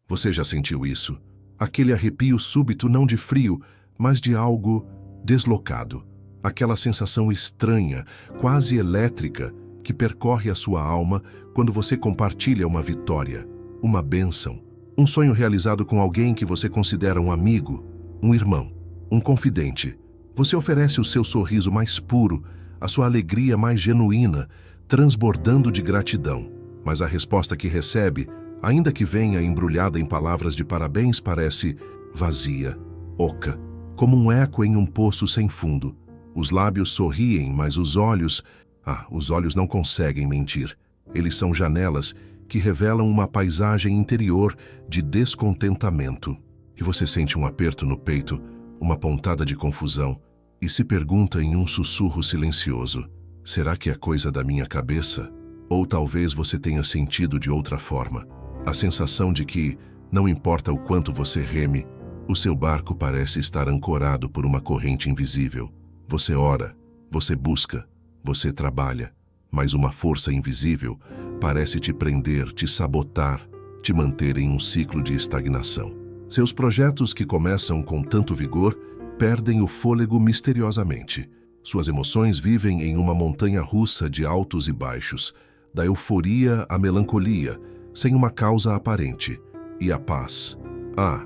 Você já sentiu isso? Aquele arrepio súbito não de frio, mas de algo deslocado. Aquela sensação estranha, quase elétrica, que percorre a sua alma quando você compartilha uma vitória, uma bênção, um sonho realizado com alguém que você considera um amigo, um irmão, um confidente. Você oferece o seu sorriso mais puro, a sua alegria mais genuína, transbordando de gratidão. Mas a resposta que recebe, ainda que venha embrulhada em palavras de parabéns, parece vazia, oca, como um eco em um poço sem fundo. Os lábios sorriem, mas os olhos não conseguem mentir. Eles são janelas que revelam uma paisagem interior de descontentamento. E você sente um aperto no peito, uma pontada de confusão, e se pergunta em um sussurro silencioso: será que é coisa da minha cabeça? Ou talvez você tenha sentido de outra forma. A sensação de que, não importa o quanto você reme, o seu barco parece estar ancorado por uma corrente invisível. Você ora, você busca, você trabalha, mas uma força invisível parece te prender, te sabotar, te manter em um ciclo de estagnação. Seus projetos que começam com tanto vigor perdem o fôlego misteriosamente. Suas emoções vivem em uma montanha-russa de altos e baixos, da euforia à melancolia, sem uma causa aparente. E a paz?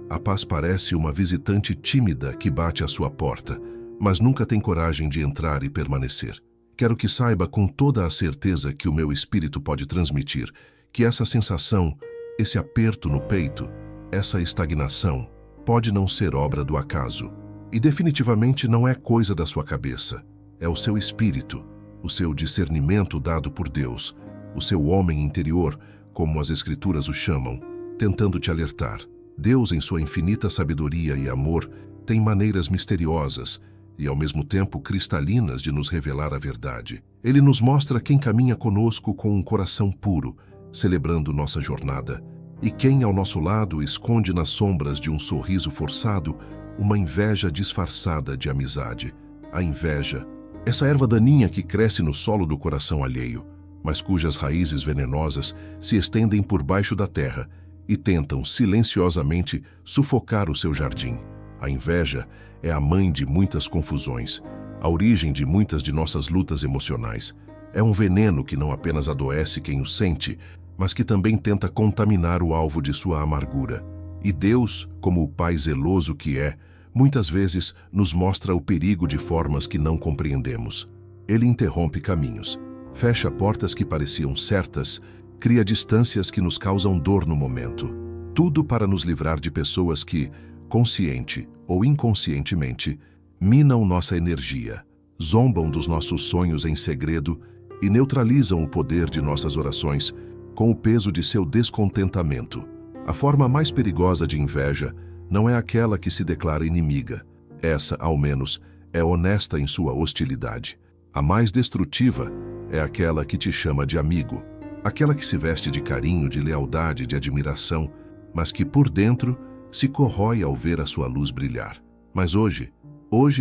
A paz parece uma visitante tímida que bate à sua porta, mas nunca tem coragem de entrar e permanecer. Quero que saiba com toda a certeza que o meu espírito pode transmitir, que essa sensação, esse aperto no peito, essa estagnação, pode não ser obra do acaso. E definitivamente não é coisa da sua cabeça. É o seu espírito, o seu discernimento dado por Deus, o seu homem interior, como as Escrituras o chamam, tentando te alertar. Deus, em sua infinita sabedoria e amor, tem maneiras misteriosas e, ao mesmo tempo, cristalinas de nos revelar a verdade. Ele nos mostra quem caminha conosco com um coração puro, celebrando nossa jornada, e quem, ao nosso lado, esconde nas sombras de um sorriso forçado uma inveja disfarçada de amizade. A inveja, essa erva daninha que cresce no solo do coração alheio, mas cujas raízes venenosas se estendem por baixo da terra e tentam silenciosamente sufocar o seu jardim. A inveja é a mãe de muitas confusões, a origem de muitas de nossas lutas emocionais. É um veneno que não apenas adoece quem o sente, mas que também tenta contaminar o alvo de sua amargura. E Deus, como o Pai zeloso que é, muitas vezes nos mostra o perigo de formas que não compreendemos. Ele interrompe caminhos, fecha portas que pareciam certas, cria distâncias que nos causam dor no momento. Tudo para nos livrar de pessoas que, consciente ou inconscientemente, minam nossa energia, zombam dos nossos sonhos em segredo e neutralizam o poder de nossas orações com o peso de seu descontentamento. A forma mais perigosa de inveja não é aquela que se declara inimiga. Essa, ao menos, é honesta em sua hostilidade. A mais destrutiva é aquela que te chama de amigo, aquela que se veste de carinho, de lealdade, de admiração, mas que por dentro se corrói ao ver a sua luz brilhar. Mas hoje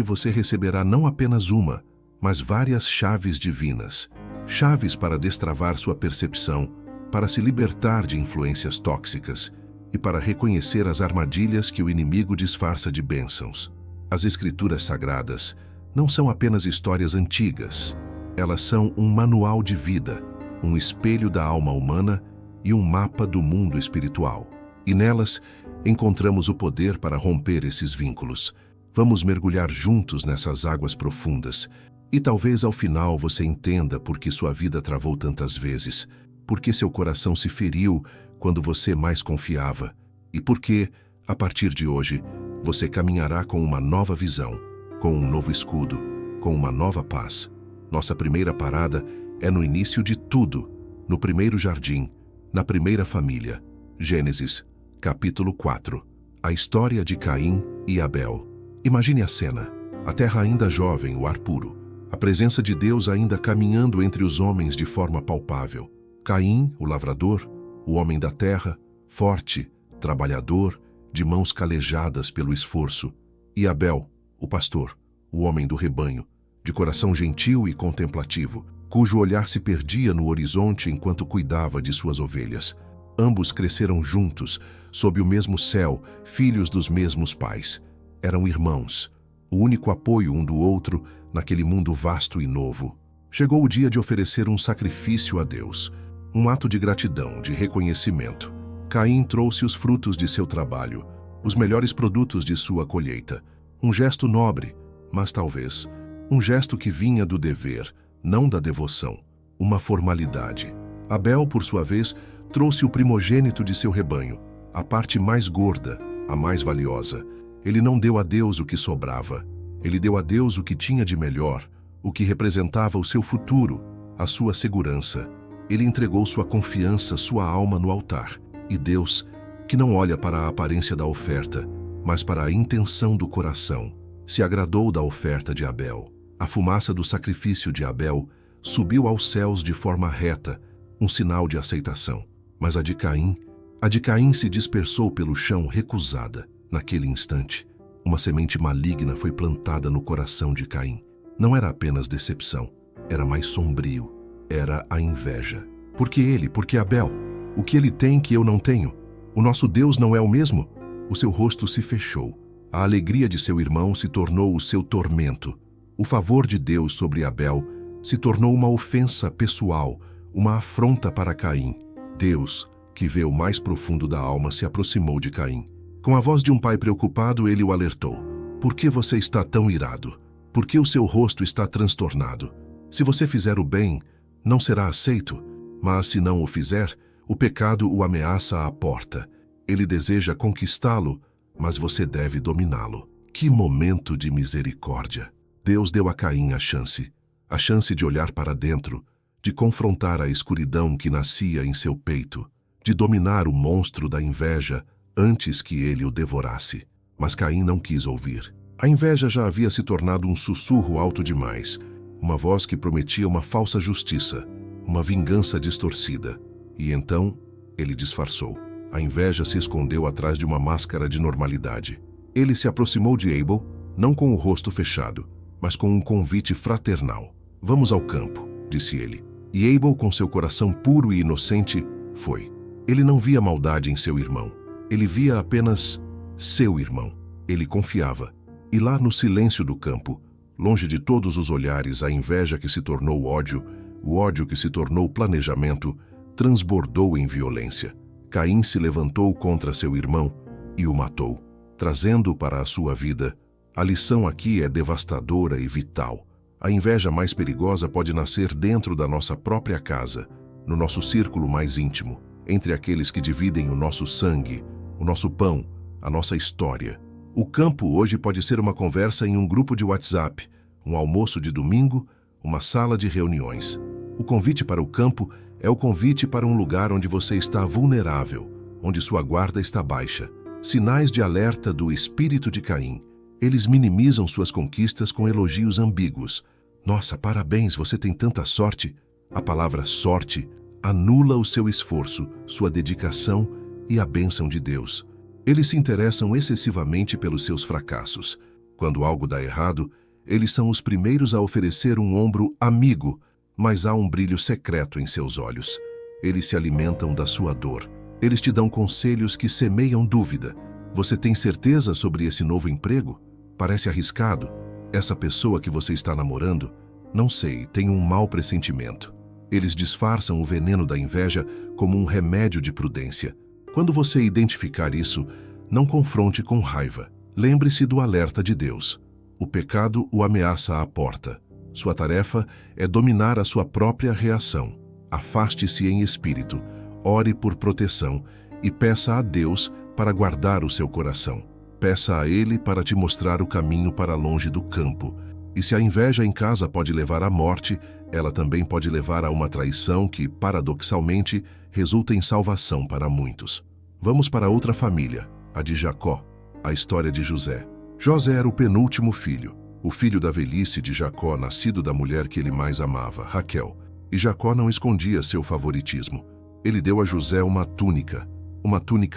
você receberá não apenas uma, mas várias chaves divinas, chaves para destravar sua percepção, para se libertar de influências tóxicas e para reconhecer as armadilhas que o inimigo disfarça de bênçãos. As Escrituras Sagradas não são apenas histórias antigas, elas são um manual de vida, um espelho da alma humana e um mapa do mundo espiritual. E nelas encontramos o poder para romper esses vínculos. Vamos mergulhar juntos nessas águas profundas e talvez ao final você entenda por que sua vida travou tantas vezes, por que seu coração se feriu quando você mais confiava e por que, a partir de hoje, você caminhará com uma nova visão, com um novo escudo, com uma nova paz. Nossa primeira parada é no início de tudo, no primeiro jardim, na primeira família. Gênesis, capítulo 4. A história de Caim e Abel. Imagine a cena. A terra ainda jovem, o ar puro. A presença de Deus ainda caminhando entre os homens de forma palpável. Caim, o lavrador, o homem da terra, forte, trabalhador, de mãos calejadas pelo esforço. E Abel, o pastor, o homem do rebanho, de coração gentil e contemplativo, cujo olhar se perdia no horizonte enquanto cuidava de suas ovelhas. Ambos cresceram juntos, sob o mesmo céu, filhos dos mesmos pais. Eram irmãos, o único apoio um do outro naquele mundo vasto e novo. Chegou o dia de oferecer um sacrifício a Deus, um ato de gratidão, de reconhecimento. Caim trouxe os frutos de seu trabalho, os melhores produtos de sua colheita. Um gesto nobre, mas talvez um gesto que vinha do dever, não da devoção, uma formalidade. Abel, por sua vez, trouxe o primogênito de seu rebanho, a parte mais gorda, a mais valiosa. Ele não deu a Deus o que sobrava. Ele deu a Deus o que tinha de melhor, o que representava o seu futuro, a sua segurança. Ele entregou sua confiança, sua alma no altar. E Deus, que não olha para a aparência da oferta, mas para a intenção do coração, se agradou da oferta de Abel. A fumaça do sacrifício de Abel subiu aos céus de forma reta, um sinal de aceitação. Mas a de Caim se dispersou pelo chão recusada. Naquele instante, uma semente maligna foi plantada no coração de Caim. Não era apenas decepção, era mais sombrio. Era a inveja. Porque Abel? O que ele tem que eu não tenho? O nosso Deus não é o mesmo? O seu rosto se fechou. A alegria de seu irmão se tornou o seu tormento. O favor de Deus sobre Abel se tornou uma ofensa pessoal, uma afronta para Caim. Deus, que vê o mais profundo da alma, se aproximou de Caim. Com a voz de um pai preocupado, ele o alertou. Por que você está tão irado? Por que o seu rosto está transtornado? Se você fizer o bem, não será aceito, mas se não o fizer, o pecado o ameaça à porta. Ele deseja conquistá-lo, mas você deve dominá-lo. Que momento de misericórdia! Deus deu a Caim a chance de olhar para dentro, de confrontar a escuridão que nascia em seu peito, de dominar o monstro da inveja antes que ele o devorasse. Mas Caim não quis ouvir. A inveja já havia se tornado um sussurro alto demais, uma voz que prometia uma falsa justiça, uma vingança distorcida. E então, ele disfarçou. A inveja se escondeu atrás de uma máscara de normalidade. Ele se aproximou de Abel, não com o rosto fechado, mas com um convite fraternal. Vamos ao campo, disse ele. E Abel, com seu coração puro e inocente, foi. Ele não via maldade em seu irmão. Ele via apenas seu irmão. Ele confiava. E lá no silêncio do campo, longe de todos os olhares, a inveja que se tornou ódio, o ódio que se tornou planejamento, transbordou em violência. Caim se levantou contra seu irmão e o matou, trazendo para a sua vida. A lição aqui é devastadora e vital. A inveja mais perigosa pode nascer dentro da nossa própria casa, no nosso círculo mais íntimo, entre aqueles que dividem o nosso sangue, o nosso pão, a nossa história. O campo hoje pode ser uma conversa em um grupo de WhatsApp, um almoço de domingo, uma sala de reuniões. O convite para o campo é o convite para um lugar onde você está vulnerável, onde sua guarda está baixa. Sinais de alerta do espírito de Caim. Eles minimizam suas conquistas com elogios ambíguos. Nossa, parabéns, você tem tanta sorte. A palavra sorte anula o seu esforço, sua dedicação e a bênção de Deus. Eles se interessam excessivamente pelos seus fracassos. Quando algo dá errado, eles são os primeiros a oferecer um ombro amigo, mas há um brilho secreto em seus olhos. Eles se alimentam da sua dor. Eles te dão conselhos que semeiam dúvida. Você tem certeza sobre esse novo emprego? Parece arriscado. Essa pessoa que você está namorando? Não sei, tem um mau pressentimento. Eles disfarçam o veneno da inveja como um remédio de prudência. Quando você identificar isso, não confronte com raiva. Lembre-se do alerta de Deus. O pecado o ameaça à porta. Sua tarefa é dominar a sua própria reação. Afaste-se em espírito, ore por proteção e peça a Deus para guardar o seu coração. Peça a Ele para te mostrar o caminho para longe do campo. E se a inveja em casa pode levar à morte, ela também pode levar a uma traição que, paradoxalmente, resulta em salvação para muitos. Vamos para outra família, a de Jacó, a história de José. José era o penúltimo filho, o filho da velhice de Jacó, nascido da mulher que ele mais amava, Raquel. E Jacó não escondia seu favoritismo. Ele deu a José uma túnica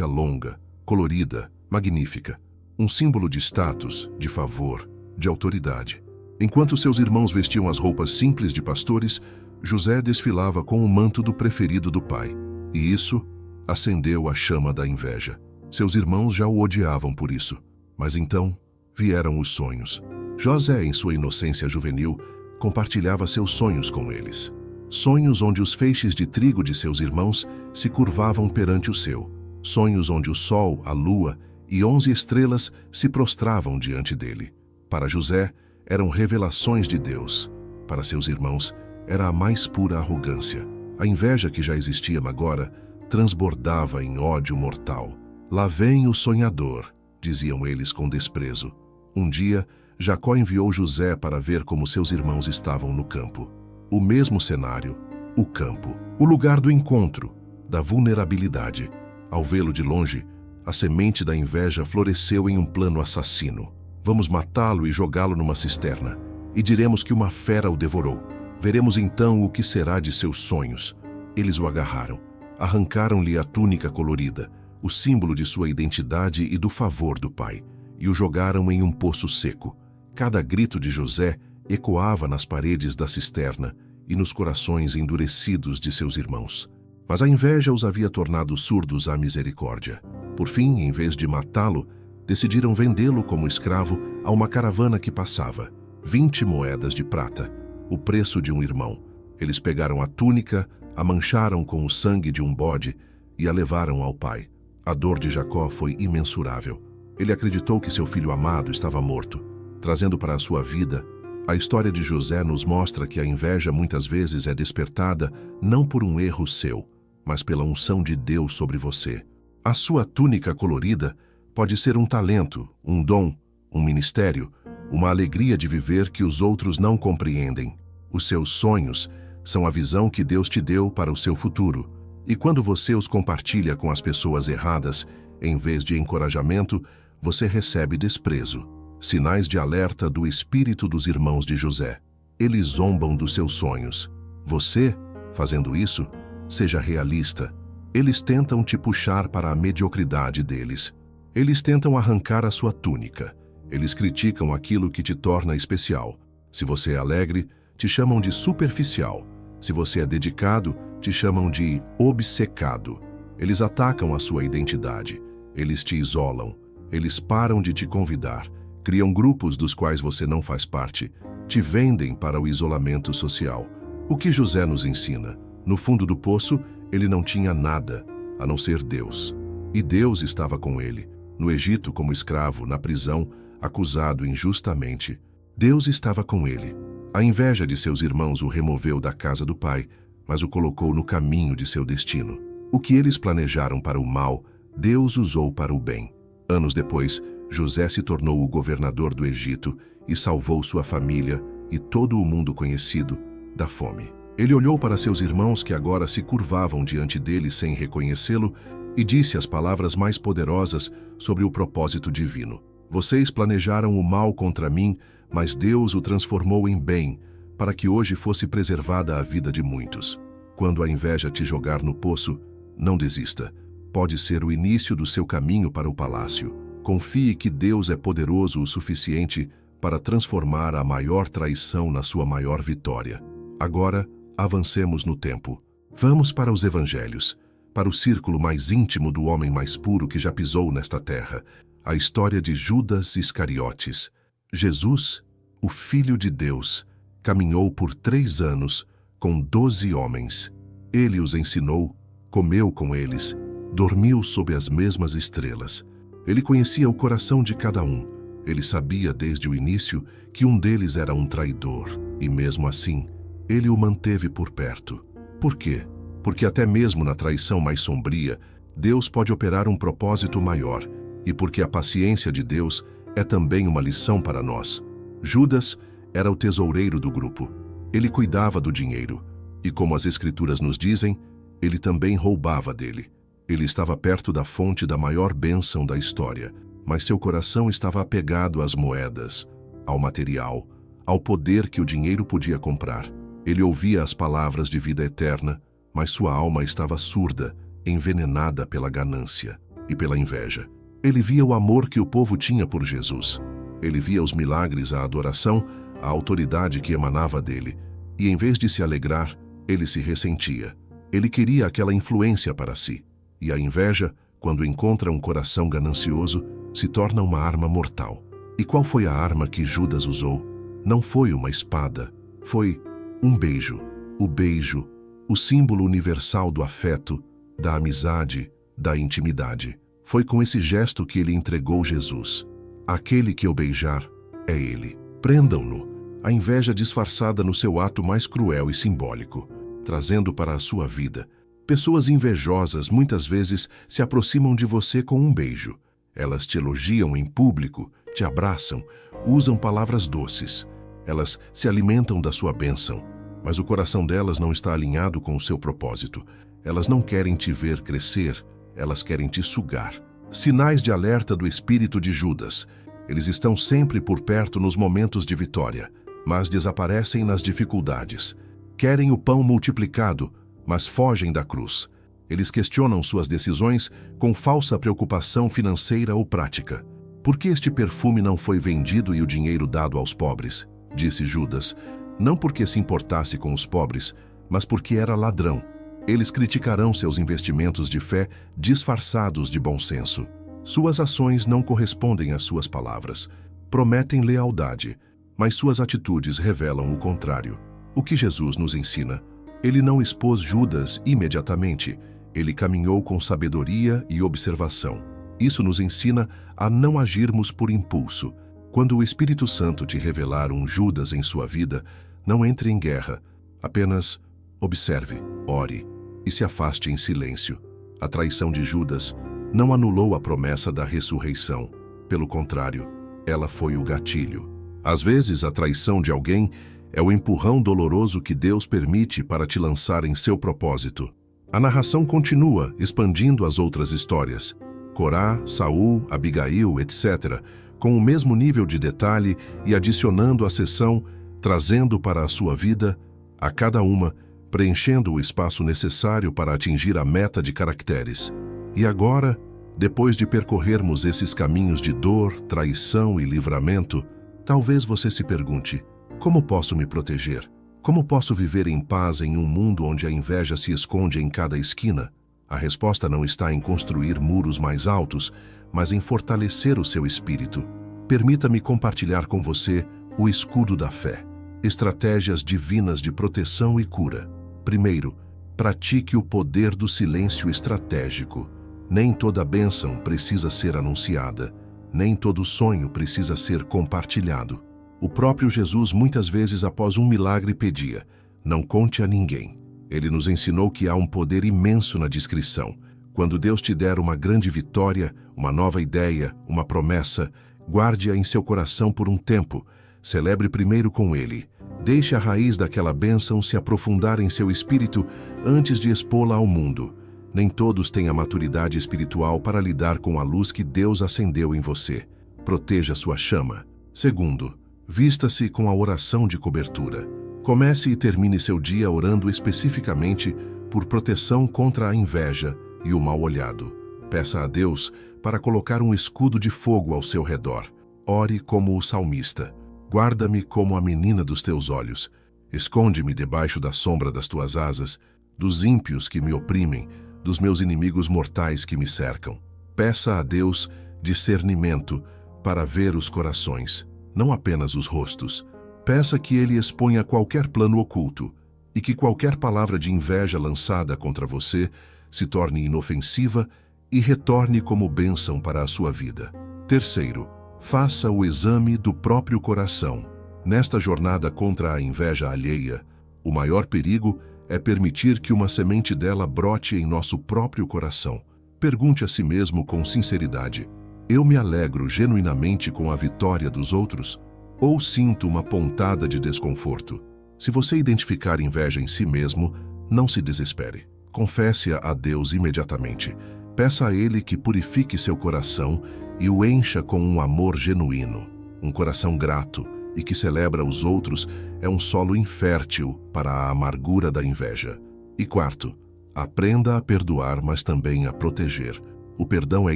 longa, colorida, magnífica, um símbolo de status, de favor, de autoridade. Enquanto seus irmãos vestiam as roupas simples de pastores, José desfilava com o manto do preferido do pai. E isso acendeu a chama da inveja. Seus irmãos já o odiavam por isso. Mas então vieram os sonhos. José, em sua inocência juvenil, compartilhava seus sonhos com eles. Sonhos onde os feixes de trigo de seus irmãos se curvavam perante o seu. Sonhos onde o sol, a lua e 11 estrelas se prostravam diante dele. Para José, eram revelações de Deus. Para seus irmãos, era a mais pura arrogância. A inveja que já existia agora transbordava em ódio mortal. Lá vem o sonhador, diziam eles com desprezo. Um dia, Jacó enviou José para ver como seus irmãos estavam no campo. O mesmo cenário, o campo, o lugar do encontro, da vulnerabilidade. Ao vê-lo de longe, a semente da inveja floresceu em um plano assassino. Vamos matá-lo e jogá-lo numa cisterna, e diremos que uma fera o devorou. Veremos então o que será de seus sonhos. Eles o agarraram, arrancaram-lhe a túnica colorida, o símbolo de sua identidade e do favor do pai, e o jogaram em um poço seco. Cada grito de José ecoava nas paredes da cisterna e nos corações endurecidos de seus irmãos. Mas a inveja os havia tornado surdos à misericórdia. Por fim, em vez de matá-lo, decidiram vendê-lo como escravo a uma caravana que passava. 20 moedas de prata, o preço de um irmão. Eles pegaram a túnica, a mancharam com o sangue de um bode e a levaram ao pai. A dor de Jacó foi imensurável. Ele acreditou que seu filho amado estava morto. Trazendo para a sua vida, a história de José nos mostra que a inveja muitas vezes é despertada não por um erro seu, mas pela unção de Deus sobre você. A sua túnica colorida pode ser um talento, um dom, um ministério, uma alegria de viver que os outros não compreendem. Os seus sonhos são a visão que Deus te deu para o seu futuro. E quando você os compartilha com as pessoas erradas, em vez de encorajamento, você recebe desprezo. Sinais de alerta do espírito dos irmãos de José. Eles zombam dos seus sonhos. Você, fazendo isso, seja realista. Eles tentam te puxar para a mediocridade deles. Eles tentam arrancar a sua túnica. Eles criticam aquilo que te torna especial. Se você é alegre, te chamam de superficial. Se você é dedicado, te chamam de obcecado. Eles atacam a sua identidade. Eles te isolam. Eles param de te convidar. Criam grupos dos quais você não faz parte. Te vendem para o isolamento social. O que José nos ensina? No fundo do poço, ele não tinha nada, a não ser Deus. E Deus estava com ele, no Egito como escravo, na prisão, acusado injustamente. Deus estava com ele. A inveja de seus irmãos o removeu da casa do pai, mas o colocou no caminho de seu destino. O que eles planejaram para o mal, Deus usou para o bem. Anos depois, José se tornou o governador do Egito e salvou sua família e todo o mundo conhecido da fome. Ele olhou para seus irmãos que agora se curvavam diante dele sem reconhecê-lo e disse as palavras mais poderosas sobre o propósito divino. Vocês planejaram o mal contra mim, mas Deus o transformou em bem, para que hoje fosse preservada a vida de muitos. Quando a inveja te jogar no poço, não desista. Pode ser o início do seu caminho para o palácio. Confie que Deus é poderoso o suficiente para transformar a maior traição na sua maior vitória. Agora, avancemos no tempo. Vamos para os evangelhos, para o círculo mais íntimo do homem mais puro que já pisou nesta terra, a história de Judas Iscariotes. Jesus, o Filho de Deus, caminhou por 3 anos com 12 homens. Ele os ensinou, comeu com eles, dormiu sob as mesmas estrelas. Ele conhecia o coração de cada um. Ele sabia desde o início que um deles era um traidor, e mesmo assim, ele o manteve por perto. Por quê? Porque até mesmo na traição mais sombria, Deus pode operar um propósito maior, e porque a paciência de Deus é também uma lição para nós. Judas era o tesoureiro do grupo. Ele cuidava do dinheiro, e como as Escrituras nos dizem, ele também roubava dele. Ele estava perto da fonte da maior bênção da história, mas seu coração estava apegado às moedas, ao material, ao poder que o dinheiro podia comprar. Ele ouvia as palavras de vida eterna, mas sua alma estava surda, envenenada pela ganância e pela inveja. Ele via o amor que o povo tinha por Jesus. Ele via os milagres, a adoração, a autoridade que emanava dele, e em vez de se alegrar, ele se ressentia. Ele queria aquela influência para si. E a inveja, quando encontra um coração ganancioso, se torna uma arma mortal. E qual foi a arma que Judas usou? Não foi uma espada, foi um beijo. O beijo, o símbolo universal do afeto, da amizade, da intimidade. Foi com esse gesto que ele entregou Jesus. Aquele que eu beijar é ele. Prendam-no. A inveja disfarçada no seu ato mais cruel e simbólico, trazendo para a sua vida. Pessoas invejosas muitas vezes se aproximam de você com um beijo. Elas te elogiam em público, te abraçam, usam palavras doces. Elas se alimentam da sua bênção, mas o coração delas não está alinhado com o seu propósito. Elas não querem te ver crescer, elas querem te sugar. Sinais de alerta do espírito de Judas. Eles estão sempre por perto nos momentos de vitória, mas desaparecem nas dificuldades. Querem o pão multiplicado, mas fogem da cruz. Eles questionam suas decisões com falsa preocupação financeira ou prática. Por que este perfume não foi vendido e o dinheiro dado aos pobres? Disse Judas, não porque se importasse com os pobres, mas porque era ladrão. Eles criticarão seus investimentos de fé disfarçados de bom senso. Suas ações não correspondem às suas palavras. Prometem lealdade, mas suas atitudes revelam o contrário. O que Jesus nos ensina? Ele não expôs Judas imediatamente. Ele caminhou com sabedoria e observação. Isso nos ensina a não agirmos por impulso. Quando o Espírito Santo te revelar um Judas em sua vida, não entre em guerra. Apenas observe, ore e se afaste em silêncio. A traição de Judas não anulou a promessa da ressurreição. Pelo contrário, ela foi o gatilho. Às vezes, a traição de alguém é o empurrão doloroso que Deus permite para te lançar em seu propósito. A narração continua, expandindo as outras histórias. Corá, Saul, Abigail, etc., com o mesmo nível de detalhe e adicionando a seção, trazendo para a sua vida, a cada uma, preenchendo o espaço necessário para atingir a meta de caracteres. E agora, depois de percorrermos esses caminhos de dor, traição e livramento, talvez você se pergunte, como posso me proteger? Como posso viver em paz em um mundo onde a inveja se esconde em cada esquina? A resposta não está em construir muros mais altos, mas em fortalecer o seu espírito. Permita-me compartilhar com você o escudo da fé. Estratégias divinas de proteção e cura. Primeiro, pratique o poder do silêncio estratégico. Nem toda bênção precisa ser anunciada. Nem todo sonho precisa ser compartilhado. O próprio Jesus muitas vezes após um milagre pedia, não conte a ninguém. Ele nos ensinou que há um poder imenso na discrição. Quando Deus te der uma grande vitória, uma nova ideia, uma promessa, guarde-a em seu coração por um tempo. Celebre primeiro com Ele. Deixe a raiz daquela bênção se aprofundar em seu espírito antes de expô-la ao mundo. Nem todos têm a maturidade espiritual para lidar com a luz que Deus acendeu em você. Proteja sua chama. Segundo, vista-se com a oração de cobertura. Comece e termine seu dia orando especificamente por proteção contra a inveja e o mal-olhado. Peça a Deus para colocar um escudo de fogo ao seu redor. Ore como o salmista. Guarda-me como a menina dos teus olhos. Esconde-me debaixo da sombra das tuas asas, dos ímpios que me oprimem, dos meus inimigos mortais que me cercam. Peça a Deus discernimento para ver os corações, não apenas os rostos. Peça que Ele exponha qualquer plano oculto e que qualquer palavra de inveja lançada contra você se torne inofensiva e retorne como bênção para a sua vida. Terceiro, faça o exame do próprio coração. Nesta jornada contra a inveja alheia, o maior perigo é permitir que uma semente dela brote em nosso próprio coração. Pergunte a si mesmo com sinceridade, eu me alegro genuinamente com a vitória dos outros? Ou sinto uma pontada de desconforto? Se você identificar inveja em si mesmo, não se desespere. Confesse-a a Deus imediatamente. Peça a Ele que purifique seu coração e o encha com um amor genuíno. Um coração grato e que celebra os outros é um solo infértil para a amargura da inveja. E quarto, aprenda a perdoar, mas também a proteger. O perdão é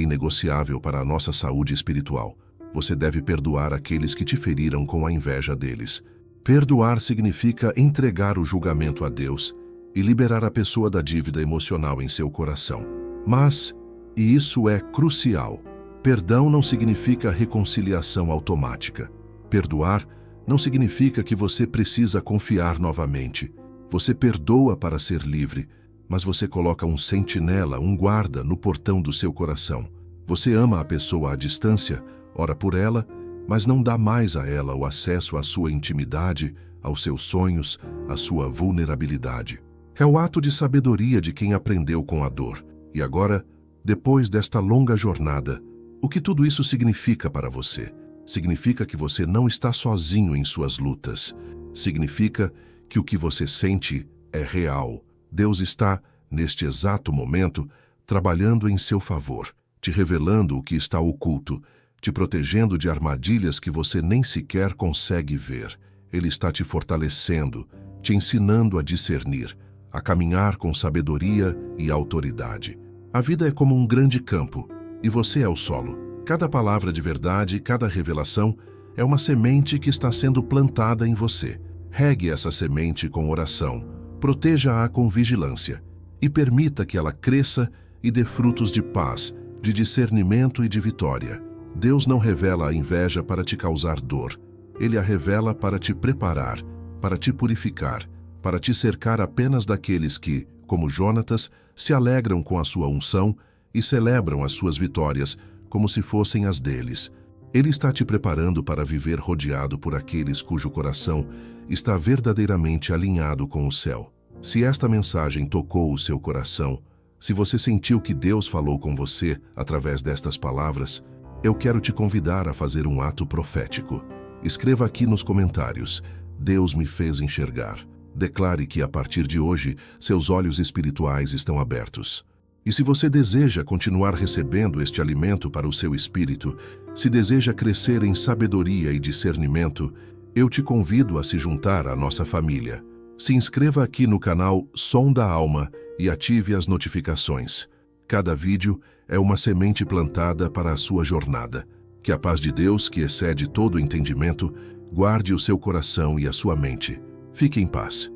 inegociável para a nossa saúde espiritual. Você deve perdoar aqueles que te feriram com a inveja deles. Perdoar significa entregar o julgamento a Deus e liberar a pessoa da dívida emocional em seu coração. Mas, e isso é crucial, perdão não significa reconciliação automática. Perdoar não significa que você precisa confiar novamente. Você perdoa para ser livre, mas você coloca um sentinela, um guarda, no portão do seu coração. Você ama a pessoa à distância, ora por ela, mas não dá mais a ela o acesso à sua intimidade, aos seus sonhos, à sua vulnerabilidade. É o ato de sabedoria de quem aprendeu com a dor. E agora, depois desta longa jornada, o que tudo isso significa para você? Significa que você não está sozinho em suas lutas. Significa que o que você sente é real. Deus está, neste exato momento, trabalhando em seu favor, te revelando o que está oculto, te protegendo de armadilhas que você nem sequer consegue ver. Ele está te fortalecendo, te ensinando a discernir, a caminhar com sabedoria e autoridade. A vida é como um grande campo, e você é o solo. Cada palavra de verdade, cada revelação, é uma semente que está sendo plantada em você. Regue essa semente com oração, proteja-a com vigilância, e permita que ela cresça e dê frutos de paz, de discernimento e de vitória. Deus não revela a inveja para te causar dor. Ele a revela para te preparar, para te purificar, para te cercar apenas daqueles que, como Jonatas, se alegram com a sua unção e celebram as suas vitórias como se fossem as deles. Ele está te preparando para viver rodeado por aqueles cujo coração está verdadeiramente alinhado com o céu. Se esta mensagem tocou o seu coração, se você sentiu que Deus falou com você através destas palavras, eu quero te convidar a fazer um ato profético. Escreva aqui nos comentários: Deus me fez enxergar. Declare que a partir de hoje seus olhos espirituais estão abertos. E se você deseja continuar recebendo este alimento para o seu espírito, se deseja crescer em sabedoria e discernimento, eu te convido a se juntar à nossa família. Se inscreva aqui no canal Som da Alma e ative as notificações. Cada vídeo é uma semente plantada para a sua jornada. Que a paz de Deus, que excede todo entendimento, guarde o seu coração e a sua mente. Fique em paz.